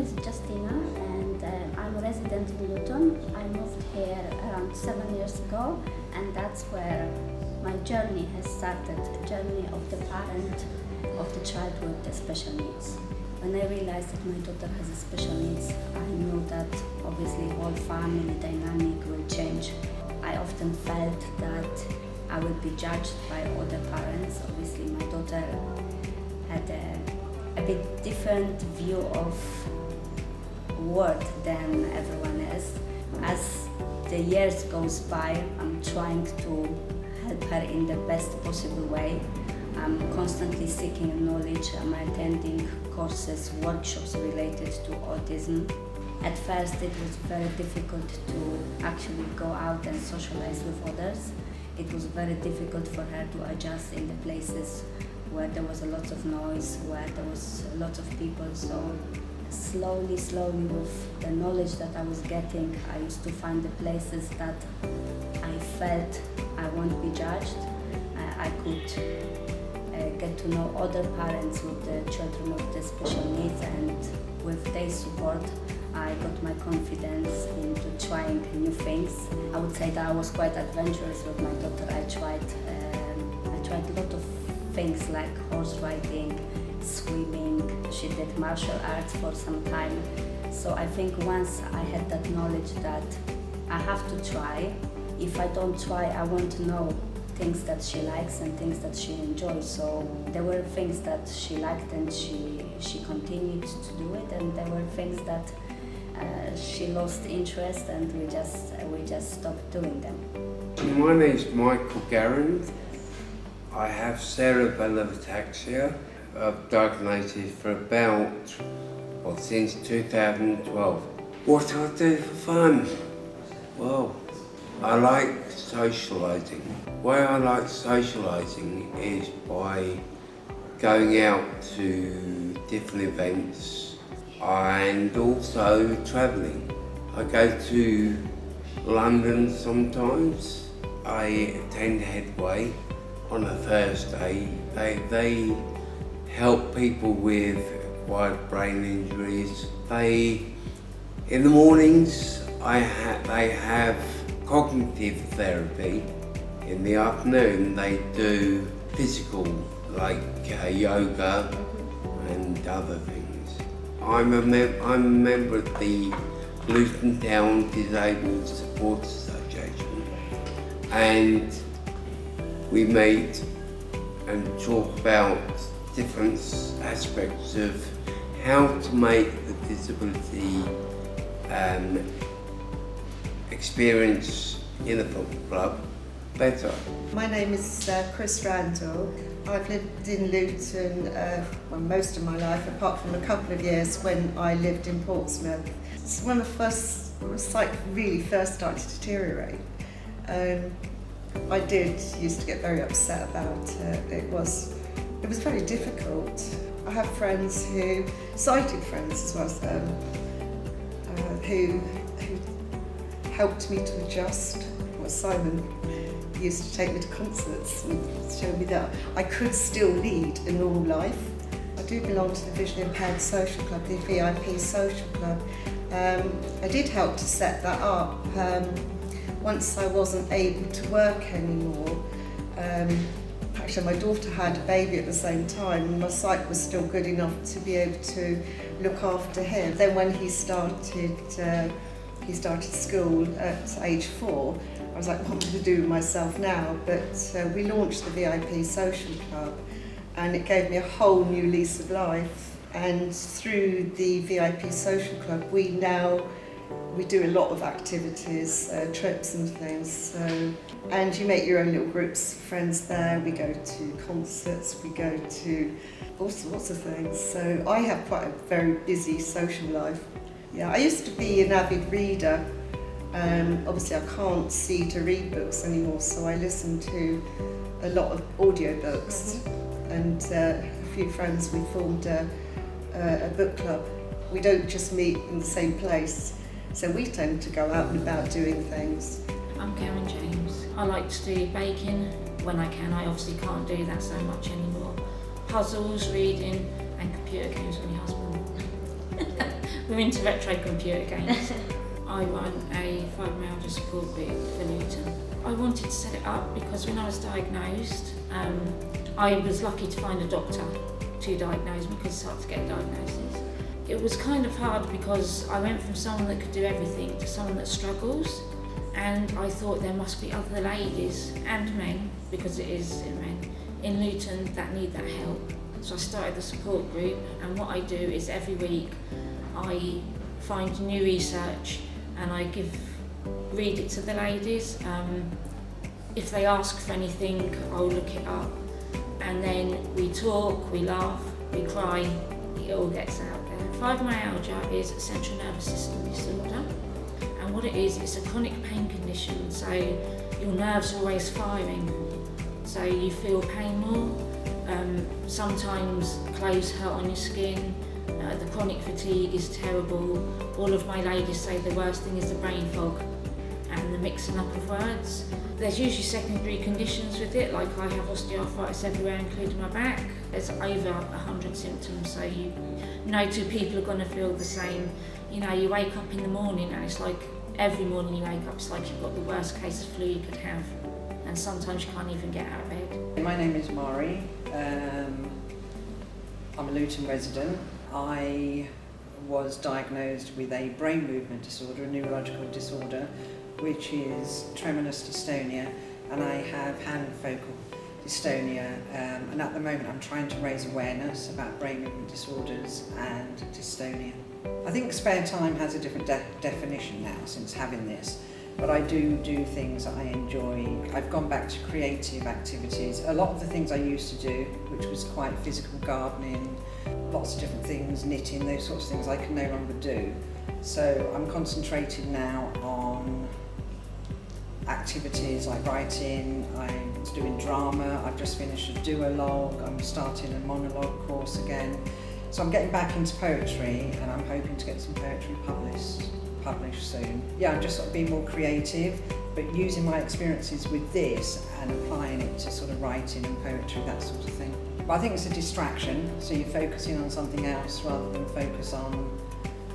is Justina, and I'm a resident in Luton. I moved here around 7 years ago, and that's where my journey has started, a journey of the parent of the child with the special needs. When I realized that my daughter has a special needs, I knew that obviously whole family dynamic will change. I often felt that I would be judged by other parents. Obviously my daughter had a bit different view of world than everyone else. As the years goes by, I'm trying to help her in the best possible way. I'm constantly seeking knowledge. I'm attending courses, workshops related to autism. At first it was very difficult to actually go out and socialize with others. It was very difficult for her to adjust in the places where there was a lot of noise, where there was a lot of people. So slowly with the knowledge that I was getting, I used to find the places that I felt I won't be judged. I could get to know other parents with the children with the special needs, and with their support I got my confidence into trying new things. I would say that I was quite adventurous with my daughter. I tried a lot of things like horse riding, swimming. She did martial arts for some time. So I think once I had that knowledge that I have to try, if I don't try I won't know things that she likes and things that she enjoys. So there were things that she liked and she continued to do it, and there were things that she lost interest and we just stopped doing them. My name is Michael Garand. I have cerebellar ataxia. I've diagnosed for since 2012. What do I do for fun? Well, I like socialising. The way I like socialising is by going out to different events and also travelling. I go to London sometimes. I attend Headway on a Thursday. They help people with acquired brain injuries. In the mornings they have cognitive therapy. In the afternoon they do physical, like yoga and other things. I'm a member of the Luton Disabled Support Association, and we meet and talk about different aspects of how to make the disability experience in a football club better. My name is Chris Randall. I've lived in Luton most of my life, apart from a couple of years when I lived in Portsmouth. It's when the sight really first started to deteriorate. I used to get very upset about it. It was very difficult. I have friends sighted friends as well, who helped me to adjust. Simon used to take me to concerts and show me that I could still lead a normal life. I do belong to the Vision Impaired Social Club, the VIP Social Club. I did help to set that up once I wasn't able to work anymore. Actually, my daughter had a baby at the same time, and my sight was still good enough to be able to look after him. Then when he started school at age 4, I was like, what am I going to do with myself now? But we launched the VIP Social Club, and it gave me a whole new lease of life. And through the VIP Social Club, we do a lot of activities, trips and things. And you make your own little groups of friends there. We go to concerts, we go to all sorts of things. So I have quite a very busy social life. Yeah, I used to be an avid reader. Obviously I can't see to read books anymore, so I listen to a lot of audiobooks. And a few friends, we formed a book club. We don't just meet in the same place, so we tend to go out and about doing things. I'm Karen James. I like to do baking when I can. I obviously can't do that so much anymore. Puzzles, reading and computer games with my husband. We're into retro computer games. I run a fibromyalgia support group for Luton. I wanted to set it up because when I was diagnosed, I was lucky to find a doctor to diagnose me because it's hard to get a diagnosis. It was kind of hard because I went from someone that could do everything to someone that struggles, and I thought there must be other ladies and men, because it is men, in Luton that need that help. So I started the support group, and what I do is every week I find new research and I read it to the ladies. If they ask for anything, I'll look it up, and then we talk, we laugh, we cry, it all gets out there. Fibromyalgia is a central nervous system disorder, and what it is, it's a chronic pain condition, so your nerves are always firing, so you feel pain more. Sometimes clothes hurt on your skin, the chronic fatigue is terrible. All of my ladies say the worst thing is the brain fog and the mixing up of words. There's usually secondary conditions with it, like I have osteoarthritis everywhere, including my back. There's over 100 symptoms, so you know two people are going to feel the same. You know, you wake up in the morning and it's like every morning you wake up, it's like you've got the worst case of flu you could have, and sometimes you can't even get out of bed. My name is Mari. I'm a Luton resident. I was diagnosed with a brain movement disorder, a neurological disorder, which is tremulous dystonia, and I have hand focal dystonia, and at the moment I'm trying to raise awareness about brain movement disorders and dystonia. I think spare time has a different definition now since having this, but I do things that I enjoy. I've gone back to creative activities. A lot of the things I used to do, which was quite physical, gardening, lots of different things, knitting, those sorts of things I can no longer do. So I'm concentrating now on activities like writing, I'm doing drama, I've just finished a duologue, I'm starting a monologue course again. So I'm getting back into poetry, and I'm hoping to get some poetry published soon. Yeah, I'm just sort of being more creative, but using my experiences with this and applying it to sort of writing and poetry, that sort of thing. But I think it's a distraction, so you're focusing on something else rather than focus on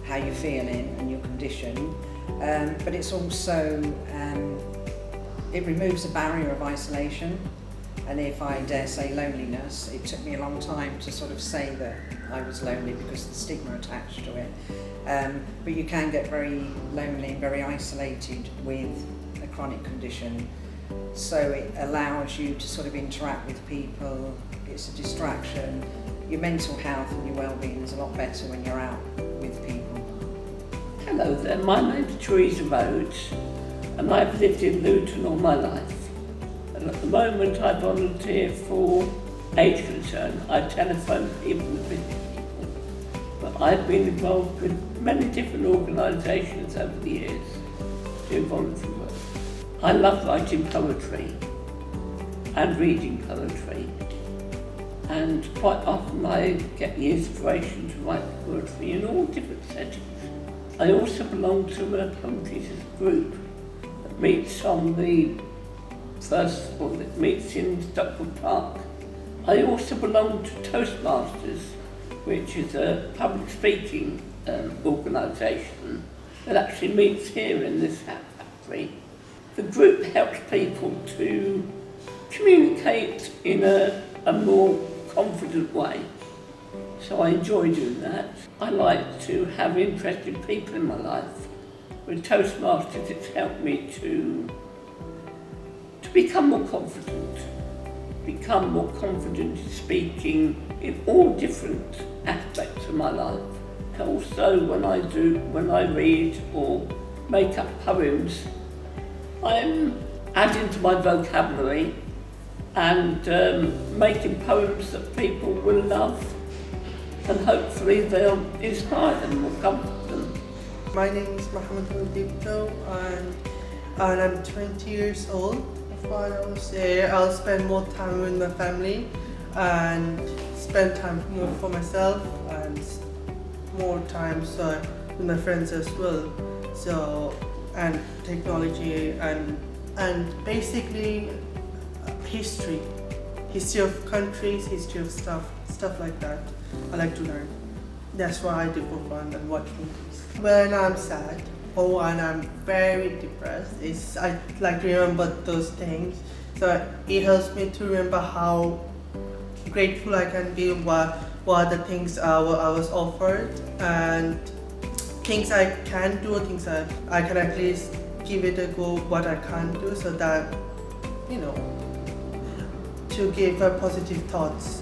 how you're feeling and your condition. But it's also, it removes the barrier of isolation, and if I dare say loneliness, it took me a long time to sort of say that I was lonely because of the stigma attached to it. But you can get very lonely and very isolated with a chronic condition. So it allows you to sort of interact with people, it's a distraction. Your mental health and your well-being is a lot better when you're out with people. Hello there, my name's Teresa Rhodes, and I've lived in Luton all my life. And at the moment I volunteer for Age Concern. I telephone people with visit people. But I've been involved with many different organisations over the years doing voluntary work. I love writing poetry and reading poetry, and quite often I get the inspiration to write poetry in all different settings. I also belong to a poetry group that meets on the first floor, that meets in Stockwell Park. I also belong to Toastmasters, which is a public speaking organisation that actually meets here in this hat factory. The group helps people to communicate in a more confident way. So I enjoy doing that. I like to have interested people in my life. With Toastmasters, it's helped me to become more confident in speaking in all different aspects of my life. Also, when I read or make up poems, I'm adding to my vocabulary and making poems that people will love, and hopefully they'll inspire them or comfort them. My name is Mohammed Dipto, and I'm 20 years old. If I was there, I'll spend more time with my family and spend time more for myself and more time with my friends as well. So, and technology and basically history of countries, history of stuff like that. I like to learn. That's what I do for fun and watch movies. When I'm sad or when I'm very depressed, I like to remember those things. So it helps me to remember how grateful I can be, what the things I was offered, and things I can do, things I can at least give it a go, what I can't do, so that, to give positive thoughts